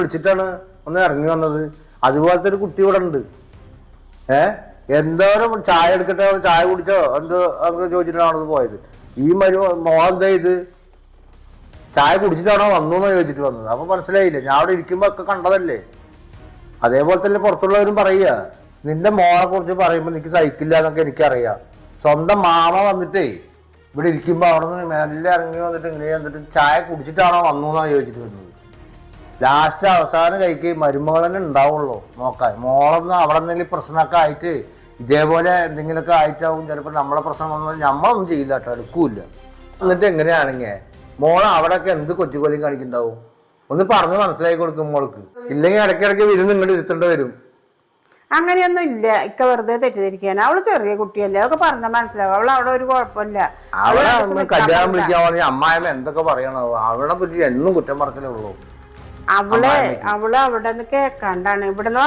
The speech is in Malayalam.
വിളിച്ചിട്ടാണ് ഒന്ന് ഇറങ്ങി വന്നത്. അതുപോലത്തെ ഒരു കുട്ടി ഇവിടെ ഉണ്ട്. എന്തോരം ചായ എടുക്കട്ടെ, ചായ കുടിച്ചോ എന്തോ ഒക്കെ ചോദിച്ചിട്ടാണ് പോയത്. ഈ മോളെന്താ ഇത് ചായ കുടിച്ചിട്ടാണോ വന്നു എന്ന് ചോദിച്ചിട്ട് വന്നത്. അപ്പൊ മനസ്സിലായില്ലേ, ഞാൻ അവിടെ ഇരിക്കുമ്പോ ഒക്കെ കണ്ടതല്ലേ. അതേപോലെ തന്നെ പുറത്തുള്ളവരും പറയുക, നിന്റെ മോളെ കുറിച്ച് പറയുമ്പോ നിനക്ക് സഹിക്കില്ല എന്നൊക്കെ എനിക്കറിയാം. സ്വന്തം മാമ വന്നിട്ടേ ഇവിടെ ഇരിക്കുമ്പോ അവിടെ നിന്ന് മെല്ലെ ഇറങ്ങി വന്നിട്ട് ഇങ്ങനെ വന്നിട്ട് ചായ കുടിച്ചിട്ടാണോ വന്നു എന്നാണ് ചോദിച്ചിട്ട് വരുന്നത്. ലാസ്റ്റ് അവസാനം കഴിക്കുക മരുമകൾ തന്നെ ഉണ്ടാവുള്ളൂ നോക്കാൻ. മോളൊന്നും അവിടെ എന്തെങ്കിലും പ്രശ്നമൊക്കെ ആയിട്ട് ഇതേപോലെ എന്തെങ്കിലുമൊക്കെ ആയിട്ടാവും ചിലപ്പോൾ നമ്മളെ പ്രശ്നം വന്നാൽ നമ്മളൊന്നും ചെയ്യില്ല കേട്ടോ, എടുക്കൂല. എന്നിട്ട് എങ്ങനെയാണെങ്കിൽ മോളെ അവിടെയൊക്കെ എന്ത് കൊച്ചുകൊലിയും കാണിക്കുന്നുണ്ടാവും. ഒന്ന് പറഞ്ഞ് മനസ്സിലാക്കി കൊടുക്കും മോൾക്ക്. ഇല്ലെങ്കിൽ ഇടയ്ക്കിടയ്ക്ക് വിരുന്ന് ഇങ്ങോട്ട് ഇരുത്തേണ്ടി വരും. അങ്ങനെയൊന്നും ഇല്ല. ഇക്ക വെറുതെ തെറ്റിദ്ധരിക്കാണ്. അവള് ചെറിയ കുട്ടിയല്ലേ, അതൊക്കെ പറഞ്ഞാൽ മനസ്സിലാവും. അവള് അവിടെ ഒരു കുഴപ്പമില്ല. അവിടെ കല്യാണം വിളിക്കാൻ പറഞ്ഞ അമ്മായിമ്മ എന്തൊക്കെ പറയണോ, അവളെ പറ്റി എന്നും കുറ്റം പറച്ചിലേ ഉള്ളൂ. അവള് അവിടെ നിന്ന് കേൾക്കാണ്ടാണ് ഇവിടുന്ന്